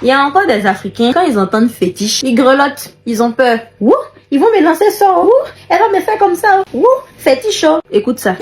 Il y a encore des Africains, quand ils entendent fétiche, ils grelottent, ils ont peur. Ouh, ils vont me lancer ça. Ouh, elle va me faire comme ça. Ouh, fétiche. Écoute ça.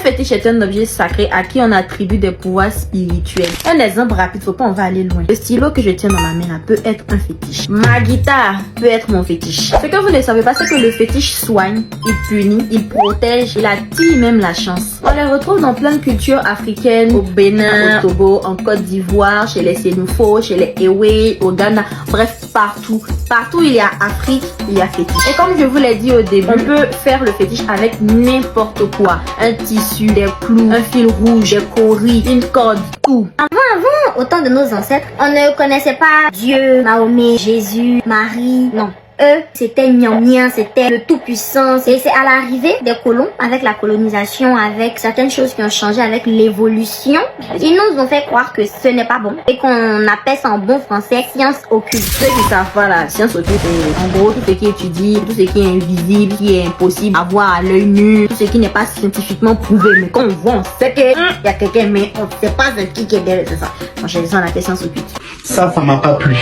Fétiche est un objet sacré à qui on attribue des pouvoirs spirituels. Un exemple rapide, faut pas on va aller loin. Le stylo que je tiens dans ma main là peut être un fétiche. Ma guitare peut être mon fétiche. Ce que vous ne savez pas, c'est que le fétiche soigne, il punit, il protège, il attire même la chance. On les retrouve dans plein de cultures africaines, au Bénin, au Togo, en Côte d'Ivoire, chez les Sénoufo, chez les Ewe, au Ghana, bref, partout. Partout où il y a Afrique, il y a fétiche. Et comme je vous l'ai dit au début, on peut faire le fétiche avec n'importe quoi. Un tissu, des clous, un fil rouge, des coris, une corde, tout. Avant, au temps de nos ancêtres, on ne connaissait pas Dieu, Mahomet, Jésus, Marie, non. Eux, c'était Nian, c'était le tout-puissant. Et c'est à l'arrivée des colons, avec la colonisation, avec certaines choses qui ont changé avec l'évolution, ils nous ont fait croire que ce n'est pas bon. Et qu'on appelle ça en bon français science occulte. Ceux qui savent pas la science occulte, c'est en gros tout ce qui est étudié, tout ce qui est invisible, qui est impossible à voir à l'œil nu, tout ce qui n'est pas scientifiquement prouvé. Mais quand on voit, on sait qu'il y a quelqu'un, mais on ne sait pas de qui est derrière, c'est ça. Moi, j'ai ça, on appelle science occulte. Ça m'a pas plu.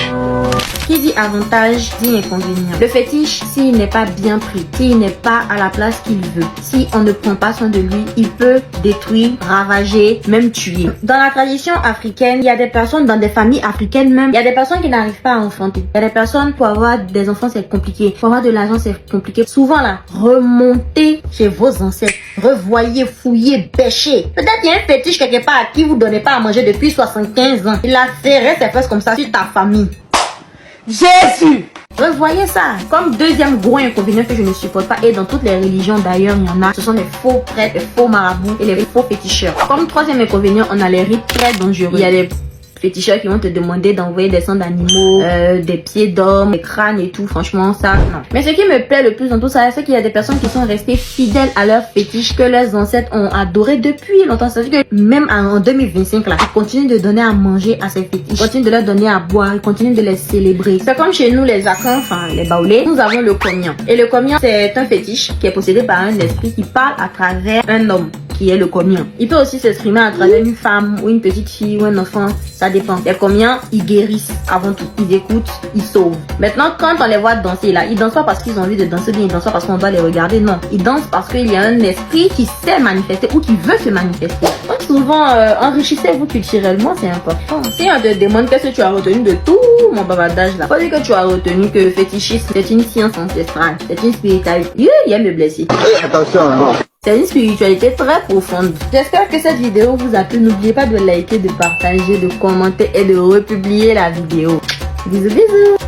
Qui dit avantage, dit inconvénient. Le fétiche, s'il n'est pas bien pris, s'il n'est pas à la place qu'il veut, si on ne prend pas soin de lui, il peut détruire, ravager, même tuer. Dans la tradition africaine, il y a des personnes, dans des familles africaines même, il y a des personnes qui n'arrivent pas à enfanter. Il y a des personnes, pour avoir des enfants, c'est compliqué. Pour avoir de l'argent, c'est compliqué. Souvent là, remontez chez vos ancêtres, revoyez, fouillez, bêchez. Peut-être qu'il y a un fétiche quelque part à qui vous donnez pas à manger depuis 75 ans. Il a serré ses fesses comme ça sur ta famille. Jésus! Revoyez ça. Comme deuxième gros inconvénient que je ne supporte pas, et dans toutes les religions d'ailleurs, il y en a, ce sont les faux prêtres, les faux marabouts et les faux féticheurs. Comme troisième inconvénient, on a les rites très dangereux. Il y a les féticheurs qui vont te demander d'envoyer des sangs d'animaux, des pieds d'hommes, des crânes et tout. Franchement, ça, non. Mais ce qui me plaît le plus dans tout ça, c'est qu'il y a des personnes qui sont restées fidèles à leurs fétiches que leurs ancêtres ont adoré depuis longtemps. C'est-à-dire que même en 2025, là, ils continuent de donner à manger à ces fétiches. Ils continuent de leur donner à boire. Ils continuent de les célébrer. C'est comme chez nous, les Akans, enfin, les Baoulés. Nous avons le Komian. Et le Komian, c'est un fétiche qui est possédé par un esprit qui parle à travers un homme, qui est le Komian. Il peut aussi s'exprimer à travers une femme ou une petite fille ou un enfant, ça dépend. Les Komians, ils guérissent avant tout, ils écoutent, ils sauvent. Maintenant, quand on les voit danser là, ils dansent pas parce qu'ils ont envie de danser bien, ils dansent pas parce qu'on doit les regarder, non. Ils dansent parce qu'il y a un esprit qui sait manifester ou qui veut se manifester. Donc souvent, enrichissez-vous culturellement, c'est important. Si on te demande qu'est-ce que tu as retenu de tout mon bavardage là, faut dire que tu as retenu que le fétichisme, c'est une science ancestrale, c'est une spiritualité. Il aime me blesser. Attention, hein. C'est une spiritualité très profonde. J'espère que cette vidéo vous a plu. N'oubliez pas de liker, de partager, de commenter et de republier la vidéo. Bisous bisous.